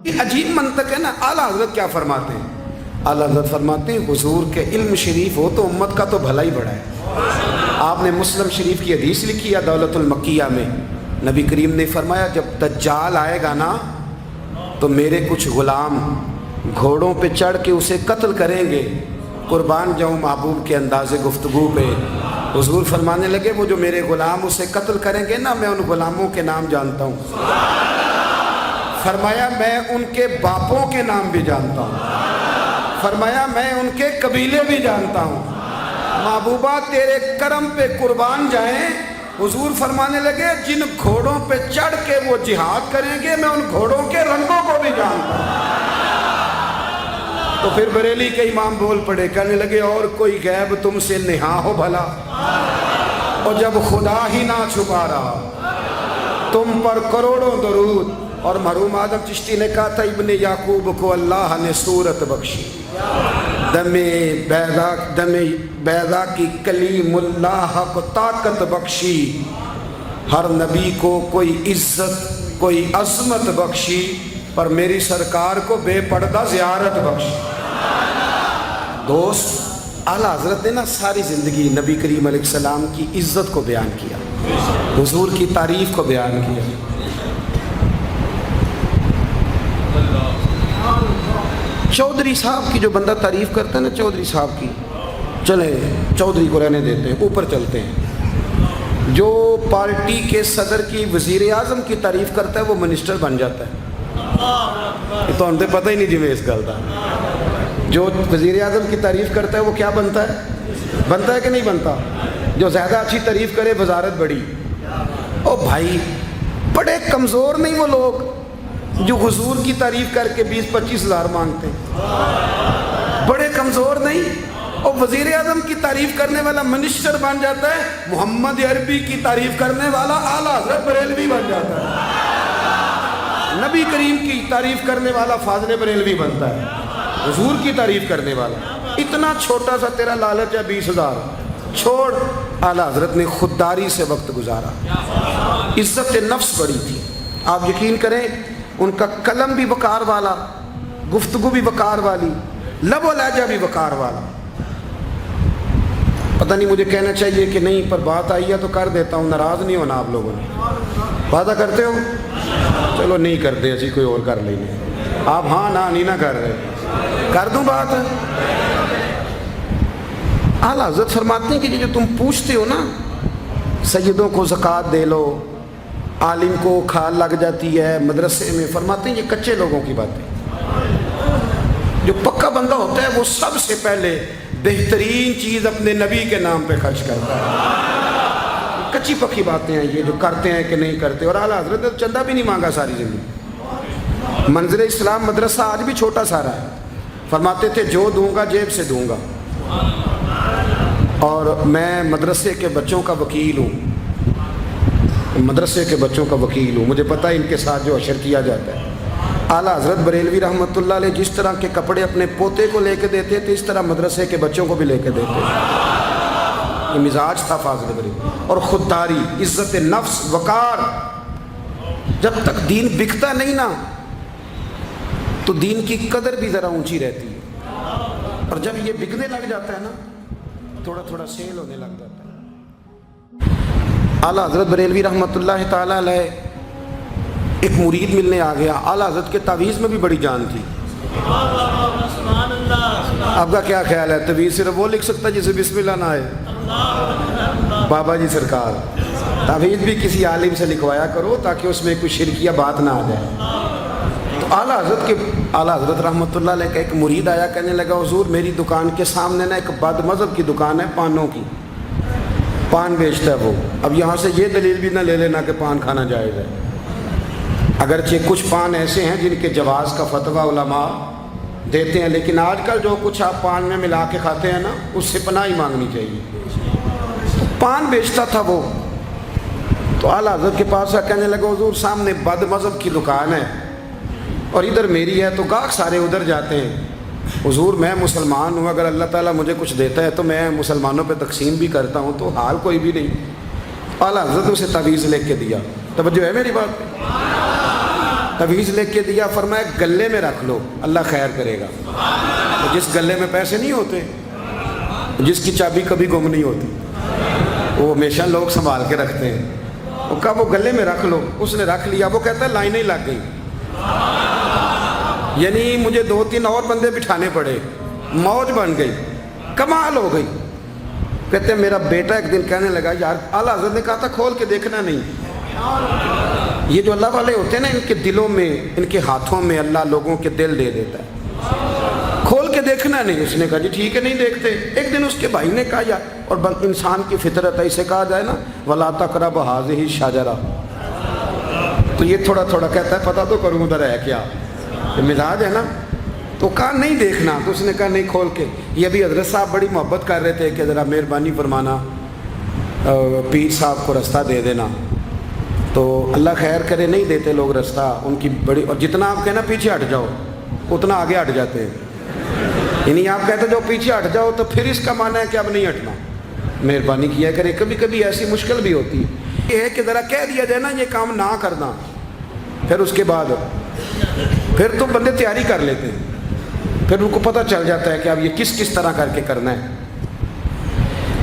یہ عجیب منطق ہے نا. اعلیٰ حضرت کیا فرماتے ہیں؟ اعلیٰ حضرت فرماتے ہیں حضور کے علم شریف ہو تو امت کا تو بھلا ہی بڑا ہے. آپ نے مسلم شریف کی حدیث لکھی ہے دولت المکیہ میں، نبی کریم نے فرمایا جب دجال آئے گا نا تو میرے کچھ غلام گھوڑوں پہ چڑھ کے اسے قتل کریں گے. قربان جاؤں محبوب کے انداز گفتگو پہ. حضور فرمانے لگے وہ جو میرے غلام اسے قتل کریں گے نا، میں ان غلاموں کے نام جانتا ہوں. فرمایا میں ان کے باپوں کے نام بھی جانتا ہوں. فرمایا میں ان کے قبیلے بھی جانتا ہوں. محبوبہ تیرے کرم پہ قربان جائیں. حضور فرمانے لگے جن گھوڑوں پہ چڑھ کے وہ جہاد کریں گے میں ان گھوڑوں کے رنگوں کو بھی جانتا ہوں. تو پھر بریلی کے امام بول پڑے، کہنے لگے اور کوئی غیب تم سے نہا ہو بھلا، اور جب خدا ہی نہ چھپا رہا تم پر کروڑوں درود. اور مرحوم آدم چشتی نے کہا تھا ابن یعقوب کو اللہ نے صورت بخشی، دم بیضا کی کلیم اللہ کو طاقت بخشی، ہر نبی کو کوئی عزت کوئی عظمت بخشی، پر میری سرکار کو بے پردہ زیارت بخشی. دوست اعلیٰ حضرت نے نا ساری زندگی نبی کریم علیہ السلام کی عزت کو بیان کیا، حضور کی تعریف کو بیان کیا. چودھری صاحب کی جو بندہ تعریف کرتا ہے نا، چودھری صاحب کی، چلے چودھری کو رہنے دیتے ہیں، اوپر چلتے ہیں. جو پارٹی کے صدر کی وزیر اعظم کی تعریف کرتا ہے وہ منسٹر بن جاتا ہے. یہ تو ہم سے پتہ ہی نہیں جی میں اس گل کا. جو وزیر اعظم کی تعریف کرتا ہے وہ کیا بنتا ہے کہ نہیں بنتا؟ جو زیادہ اچھی تعریف کرے وزارت بڑی. او بھائی بڑے کمزور نہیں وہ لوگ جو حضور کی تعریف کر کے 20-25 ہزار مانگتے ہیں؟ بڑے کمزور نہیں. اور وزیر اعظم کی تعریف کرنے والا منسٹر بن جاتا ہے، محمد عربی کی تعریف کرنے والا اعلیٰ حضرت بریلوی بن جاتا ہے، نبی کریم کی تعریف کرنے والا فاضل بریلوی بنتا ہے، حضور کی تعریف کرنے والا. اتنا چھوٹا سا تیرا لالچ ہے 20,000 چھوڑ. اعلیٰ حضرت نے خودداری سے وقت گزارا، عزت نفس بڑی تھی. آپ یقین کریں ان کا قلم بھی وقار والا، گفتگو بھی وقار والی، لب و لہجہ بھی وقار والا. پتہ نہیں مجھے کہنا چاہیے کہ نہیں، پر بات آئی ہے تو کر دیتا ہوں. ناراض نہیں ہونا آپ لوگوں نے. وعدہ کرتے ہو؟ چلو نہیں کرتے، اسی کوئی اور کر لیں گے. آپ ہاں نہ نہیں نہ کر رہے، کر دوں بات. اعلیٰ حضرت فرماتے ہیں کہ جو تم پوچھتے ہو نا، سیدوں کو زکوٰۃ دے لو، عالم کو کھال لگ جاتی ہے مدرسے میں، فرماتے ہیں یہ کچے لوگوں کی باتیں. جو پکا بندہ ہوتا ہے وہ سب سے پہلے بہترین چیز اپنے نبی کے نام پہ خرچ کرتا ہے. کچی پکی باتیں ہیں یہ جو کرتے ہیں کہ نہیں کرتے. اور اعلیٰ حضرت نے چندہ بھی نہیں مانگا ساری زندگی. منظر اسلام مدرسہ آج بھی چھوٹا سارا ہے. فرماتے تھے جو دوں گا جیب سے دوں گا، اور میں مدرسے کے بچوں کا وکیل ہوں، مدرسے کے بچوں کا وکیل ہوں. مجھے پتہ ہے ان کے ساتھ جو اشر کیا جاتا ہے. اعلیٰ حضرت بریلوی رحمۃ اللہ علیہ جس طرح کے کپڑے اپنے پوتے کو لے کے دیتے تھے، اس طرح مدرسے کے بچوں کو بھی لے کے دیتے تھے. یہ مزاج تھا فاضل بریلوی. اور خودداری، عزت نفس، وقار. جب تک دین بکتا نہیں نا تو دین کی قدر بھی ذرا اونچی رہتی ہے، اور جب یہ بکنے لگ جاتا ہے نا تھوڑا تھوڑا سیل ہونے لگ جاتا ہے. اعلیٰ حضرت بریلوی رحمۃ اللہ تعالیٰ علیہ ایک مرید ملنے آ گیا. اعلیٰ حضرت کے تعویذ میں بھی بڑی جان تھی. آپ کا کیا خیال ہے؟ تعویذ صرف وہ لکھ سکتا جسے بسم اللہ نہ آئے؟ بابا جی سرکار تعویذ بھی کسی عالم سے لکھوایا کرو تاکہ اس میں کوئی شرکیہ بات نہ آ جائے. تو اعلیٰ حضرت رحمۃ اللہ علیہ کا ایک مرید آیا، کہنے لگا حضور میری دکان کے سامنے نا ایک بد مذہب کی دکان ہے، پانوں کی، پان بیچتا ہے وہ. اب یہاں سے یہ دلیل بھی نہ لے لینا کہ پان کھانا جائز ہے، اگرچہ کچھ پان ایسے ہیں جن کے جواز کا فتویٰ علماء دیتے ہیں، لیکن آج کل جو کچھ آپ پان میں ملا کے کھاتے ہیں نا اس سے پناہ ہی مانگنی چاہیے. پان بیچتا تھا وہ. تو اعلیٰ حضرت کے پاس کہنے لگا حضور سامنے بد مذہب کی دکان ہے اور ادھر میری ہے، تو گاہک سارے ادھر جاتے ہیں. حضور میں مسلمان ہوں، اگر اللہ تعالیٰ مجھے کچھ دیتا ہے تو میں مسلمانوں پہ تقسیم بھی کرتا ہوں، تو حال کوئی بھی نہیں. اعلیٰ حضرت اسے تعویذ لے کے دیا. توجہ ہے میری بات پہ؟ तावीज़ लिख के दिया, फरमाया गले में रख लो, अल्लाह खैर करेगा। तो जिस गले में पैसे नहीं होते, जिसकी चाबी कभी गुम नहीं होती, वो हमेशा लोग संभाल के रखते हैं। वो कहा वो गले में रख लो, उसने रख लिया। वो कहता है लाइनें लग गई, यानी मुझे 2-3 और बंदे बिठाने पड़े, मौज बन गई, कमाल हो गई। कहते हैं मेरा बेटा एक दिन कहने लगा, यार आला हज़रत ने कहा था खोल के देखना नहीं। ये जो अल्लाह वाले होते हैं ना, इनके दिलों में, इनके हाथों में अल्लाह लोगों के दिल दे देता है, खोल के देखना नहीं। उसने कहा जी ठीक है, नहीं देखते। एक दिन उसके भाई ने कहा यार, और इंसान की फितरत है, इसे कहा जाए ना वला तक़रबू हाज़िही शजरा, तो ये थोड़ा थोड़ा कहता है पता तो करूँ उधर है क्या, मिजाज है ना। तो कहा नहीं देखना, तो उसने कहा नहीं खोल के। ये अभी हज़रत साहब बड़ी मोहब्बत कर रहे थे कि ज़रा मेहरबानी फरमाना, पीर साहब को रास्ता दे देना। तो अल्लाह खैर करे, नहीं देते लोग रास्ता, उनकी बड़ी, और जितना आप कहना पीछे हट जाओ उतना आगे हट जाते हैं। यानी आप कहते जो पीछे हट जाओ तो फिर इसका माना है कि अब नहीं हटना। मेहरबानी किया करे, कभी कभी ऐसी मुश्किल भी होती है, ये है कि ज़रा कह दिया जाए ना ये काम ना करना, फिर उसके बाद फिर तो बंदे तैयारी कर लेते हैं, फिर उनको पता चल जाता है कि अब ये किस किस तरह करके करना है।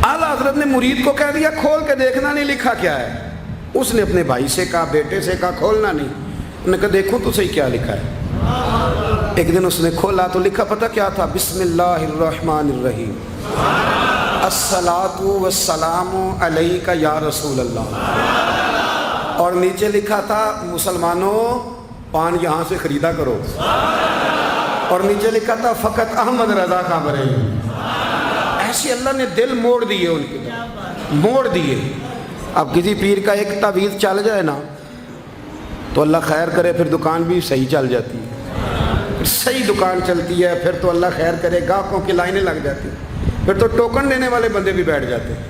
आला हज़रत ने मुरीद को कह दिया खोल के देखना नहीं, लिखा क्या है। उसने अपने भाई से कहा, बेटे से कहा खोलना नहीं। उन्होंने कहा देखो तो सही क्या लिखा है। एक दिन उसने खोला तो लिखा पता क्या था, बिस्मिल्लाहिर्रहमानिर्रहीम, अस्सलातु वस्सलामु अलैका या रसूल अल्लाह। और नीचे लिखा था मुसलमानों पान यहाँ से ख़रीदा करो। और नीचे लिखा था फ़कत अहमद रज़ा का बरे। ऐसे अल्लाह ने दिल मोड़ दिए, उनके मोड़ दिए। अब किसी पीर का एक तावीज़ चल जाए ना तो अल्लाह खैर करे, फिर दुकान भी सही चल जाती है, फिर सही दुकान चलती है, फिर तो अल्लाह खैर करे गाहकों की लाइनें लग जाती हैं, फिर तो टोकन देने वाले बंदे भी बैठ जाते हैं,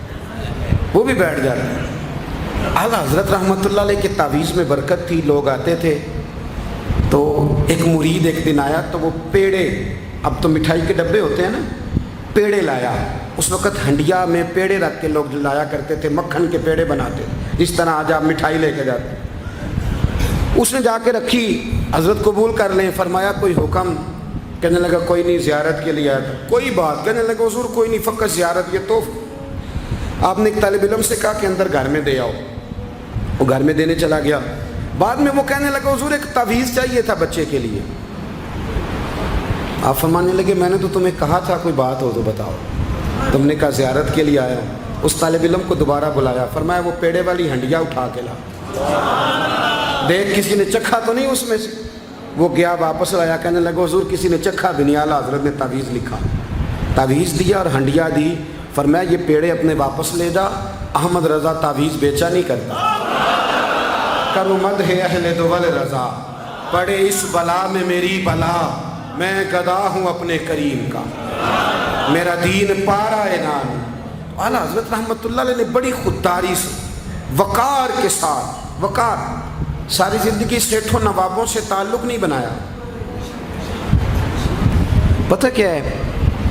वो भी बैठ जाते हैं। आला हज़रत रहमतुल्लाह अलैह के तावीज़ में बरकत थी, लोग आते थे। तो एक मुरीद एक दिन आया तो वो पेड़े, अब तो मिठाई के डब्बे होते हैं ना, पेड़े लाया। उस वक़्त हंडिया में पेड़े रख के लोग लाया करते थे, मक्खन के पेड़े बनाते, जिस तरह आज आप मिठाई लेके जाते। उसने जाके रखी, हज़रत कबूल कर लें, फरमाया कोई हुक्म। कहने लगा कोई नहीं, ज़ियारत के लिए आया था। कोई बात, कहने लगा हुज़ूर कोई नहीं, फ़कत ज़ियारत। ये तो आपने एक तालिब इल्म से कहा कि अंदर घर में दे आओ, वो घर में देने चला गया। बाद में वो कहने लगा हुज़ूर एक तावीज़ चाहिए था बच्चे के लिए। आप फरमाने लगे मैंने तो तुम्हें कहा था कोई बात हो तो बताओ। तुमने कहा ज़ियारत के लिए आया हूँ। उस तालिब इल्म को दोबारा बुलाया, फरमाया वो पेड़े वाली हंडिया उठा के ला, देख किसी ने चखा तो नहीं उसमें से। वो गया वापस लाया, कहने लगा हुज़ूर किसी ने चखा भी नहीं। आला हज़रत ने तावीज़ लिखा, तावीज़ दिया और हंडिया दी। फरमाया ये पेड़े अपने वापस ले जा, अहमद रज़ा तावीज़ बेचा नहीं करता। करो मद है अहले दुवल रज़ा, पड़े इस बला में मेरी बला, मैं गदा हूँ अपने करीम का, मेरा दीन पारा है नाम। आला हज़रत रहमतुल्लाह अलैह ने बड़ी खुददारी से, वक़ार के साथ, वक़ार, सारी ज़िंदगी सेठों नवाबों से ताल्लुक़ नहीं बनाया। पता क्या है,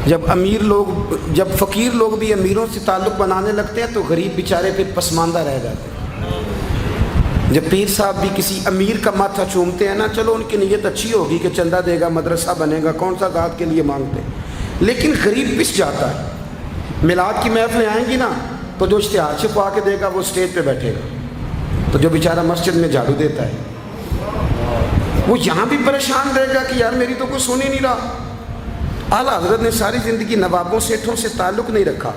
जब अमीर लोग, जब फ़कीर लोग भी अमीरों से ताल्लुक़ बनाने लगते हैं तो गरीब बेचारे फिर पसमानदा रह जाते हैं। जब पीर साहब भी किसी अमीर का माथा चूमते हैं ना, चलो उनकी नीयत अच्छी होगी कि चंदा देगा, मदरसा बनेगा, कौन सा ज़ात के लिए मांगते हैं, लेकिन गरीब पिस जाता है। मिलाद की महफिलें आएंगी ना तो जो इश्तिहार छपवा के देगा वो स्टेज पे बैठेगा, तो जो बेचारा मस्जिद में झाड़ू देता है वो यहाँ भी परेशान रहेगा कि यार मेरी तो कोई सुन ही नहीं रहा। आला हज़रत ने सारी ज़िंदगी नवाबों सेठों से ताल्लुक़ नहीं रखा।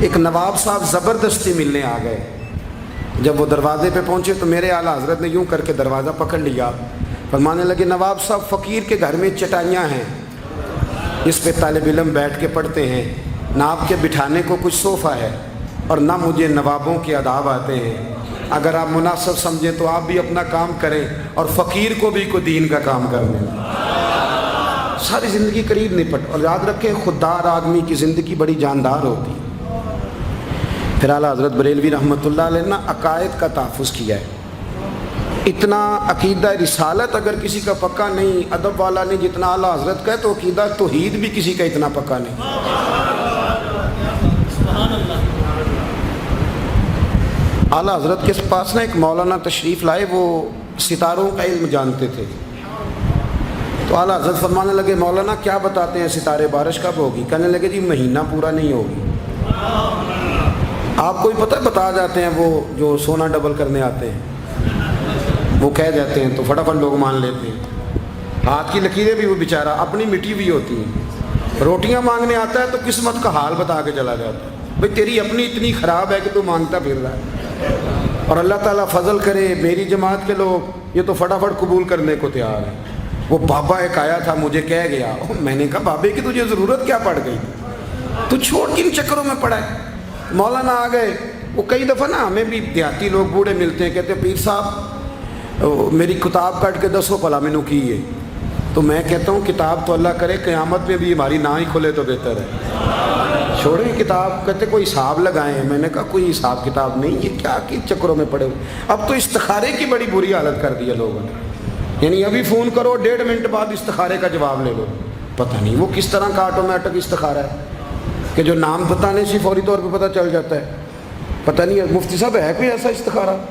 एक नवाब साहब ज़बरदस्ती मिलने आ गए। जब वो दरवाजे पे पहुँचे तो मेरे आला हज़रत ने यूँ करके दरवाज़ा पकड़ लिया। फरमाने लगे नवाब साहब फ़कीर के घर में चटाइयाँ हैं, इस पे तालिब इल्म बैठ के पढ़ते हैं, ना आपके बिठाने को कुछ सोफ़ा है और ना मुझे नवाबों के आदाब आते हैं। अगर आप मुनासिब समझें तो आप भी अपना काम करें और फ़कीर को भी कोई दीन का काम करने। सारी ज़िंदगी करीब निपट। और याद रखें खुददार आदमी की ज़िंदगी बड़ी जानदार होती है। फिर आला हज़रत बरेलवी रहमतुल्लाह अलैह ने अकायद का तहफ़्फ़ुज़ किया है। इतना अकीदा रिसालत अगर किसी का पक्का नहीं, अदब वाला नहीं जितना आला हज़रत का है, तो अकीदा तौहीद भी किसी का इतना पक्का नहीं। आला हज़रत के पास ना एक मौलाना तशरीफ़ लाए, वो सितारों का इल्म जानते थे। तो आला हज़रत फरमाने लगे, मौलाना क्या बताते हैं सितारे, बारिश कब होगी? कहने लगे जी महीना पूरा नहीं होगी। आपको ही पता है, बता जाते हैं वो जो सोना डबल करने आते हैं, वो कह जाते हैं तो फटाफट लोग मान लेते हैं। हाथ की लकीरें भी वो बेचारा अपनी मिटी हुई होती हैं। रोटियां मांगने आता है तो किस्मत का हाल बता के चला जाता है, भाई तेरी अपनी इतनी ख़राब है कि तू मांगता फिर रहा है। और अल्लाह ताला फजल करे, मेरी जमात के लोग ये तो फटाफट कबूल करने को तैयार है। वो बाबा एक आया था, मुझे कह गया, मैंने कहा बाबे की तुझे ज़रूरत क्या पड़ गई, तू छोड़ किन चक्करों में पड़ा है। मौलाना आ गए। वो कई दफ़ा ना हमें भी देहाती लोग बूढ़े मिलते हैं, कहते हैं पीर साहब मेरी किताब काट के दसो भला मैनू की है। तो मैं कहता हूँ किताब तो अल्लाह करे क़यामत में भी हमारी ना ही खुले तो बेहतर है, छोड़ें किताब। कहते कोई हिसाब लगाएं। मैंने कहा कोई हिसाब किताब नहीं, ये क्या कि चक्करों में पड़े हुए। अब तो इस्तिखारे की बड़ी बुरी हालत कर दी है लोगों ने, यानी अभी फ़ोन करो 1.5 मिनट बाद इस्तिखारे का जवाब ले लो। पता नहीं वो किस तरह का ऑटोमेटिक इस्तिखारा है कि जो नाम बताने से फौरी तौर पे पता चल जाता है। पता नहीं मुफ्ती साहब है कोई ऐसा इस्तिखारा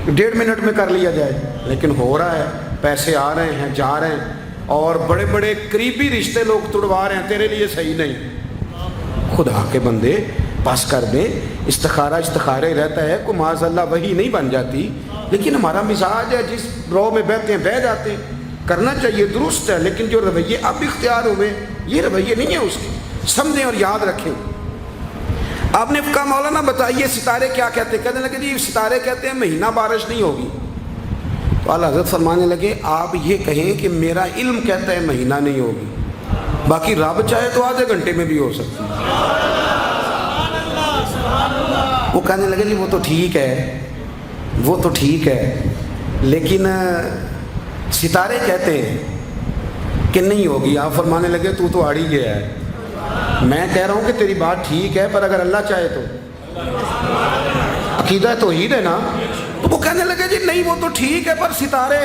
1.5 मिनट में कर लिया जाए, लेकिन हो रहा है। पैसे आ रहे हैं, जा रहे हैं, और बड़े बड़े करीबी रिश्ते लोग तुड़वा रहे हैं, तेरे लिए सही नहीं। खुदा के बंदे बस कर दें। इस्तिखारा इस्तिखारे रहता है, को माज़अल्लाह वही नहीं बन जाती, लेकिन हमारा मिजाज है जिस रो में बहते हैं बह जाते हैं। करना चाहिए, दुरुस्त है, लेकिन जो रवैये अब इख्तियार हुए ये रवैये नहीं है उसके। समझें और याद रखें। आपने कहा मौलाना बताइए सितारे क्या कहते हैं? कहने लगे जी सितारे कहते हैं महीना बारिश नहीं होगी। तो आला हज़रत फरमाने लगे आप ये कहें कि मेरा इल्म कहता है महीना नहीं होगी, बाकी रब चाहे तो आधे घंटे में भी हो सकती है। वो कहने लगे जी वो तो ठीक है, वो तो ठीक है, लेकिन सितारे कहते हैं कि नहीं होगी। आप फरमाने लगे तू तो आड़ ही गया है। मैं कह रहा हूँ कि तेरी बात ठीक है, पर अगर अल्लाह चाहे तो, अकीदा तौहीद है ना। तो वो कहने लगे जी नहीं वो तो ठीक है, पर सितारे,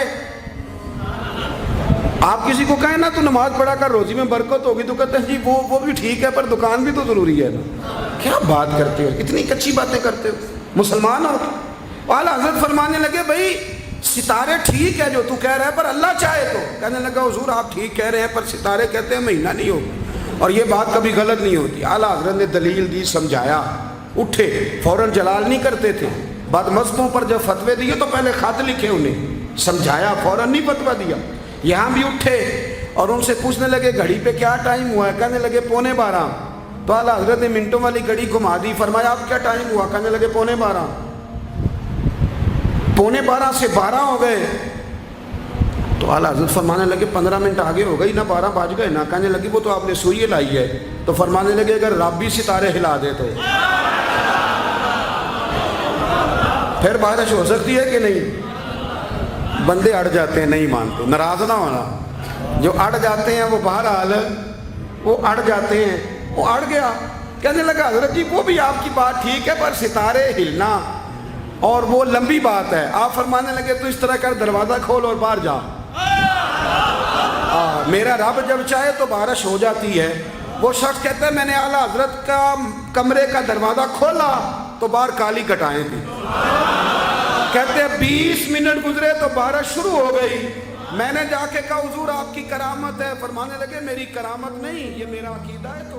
आप किसी को कहें ना तो नमाज पढ़ा कर रोजी में बरकत होगी, तो कहते हैं जी वो भी ठीक है, पर दुकान भी तो ज़रूरी है ना। क्या बात करते हो, इतनी कच्ची बातें करते हो, मुसलमान हो। आला हज़रत फरमाने लगे भाई सितारे ठीक है जो तू कह रहा है, पर अल्लाह चाहे तो। कहने लगा हुजूर आप ठीक कह रहे हैं, पर सितारे कहते हैं महीना नहीं होगा, और ये बात कभी गलत नहीं होती। आला हज़रत ने दलील दी, समझाया, उठे, फ़ौरन जलाल नहीं करते थे। बदमज़हबों पर जब फतवे दिए तो पहले ख़त लिखे, उन्हें समझाया, फ़ौरन नहीं फतवा दिया। यहाँ भी उठे और उनसे पूछने लगे घड़ी पे क्या टाइम हुआ है? कहने लगे 11:15। तो आला हज़रत ने मिनटों वाली घड़ी घुमा दी, फरमाया अब क्या टाइम हुआ? कहने लगे 11:15। 11:15 से 12 हो गए। तो आला हज़रत फरमाने लगे 15 मिनट आगे हो गई ना, 12 बज गए ना। कहने लगी वो तो आपने सुई लाई है। तो फरमाने लगे अगर रब भी सितारे हिला दे तो फिर बारिश हो सकती है कि नहीं? बंदे अड़ जाते हैं, नहीं मानते, नाराज ना होना। जो अड़ जाते हैं वो बहरहाल वो अड़ जाते हैं, वो अड़ गया। कहने लगा हज़रत जी वो भी आपकी बात ठीक है, पर सितारे हिलना और वो लंबी बात है। आप फरमाने लगे तो इस तरह कर दरवाज़ा खोल और बाहर जा। मेरा रब जब चाहे तो बारिश हो जाती है। वो शख्स कहता है मैंने आला हज़रत का कमरे का दरवाज़ा खोला तो बाहर काली कटाएं थी। कहते हैं 20 मिनट गुजरे तो बारिश शुरू हो गई। मैंने जाके कहा हुजूर आपकी करामत है। फरमाने लगे मेरी करामत नहीं, ये मेरा अकीदा है। तो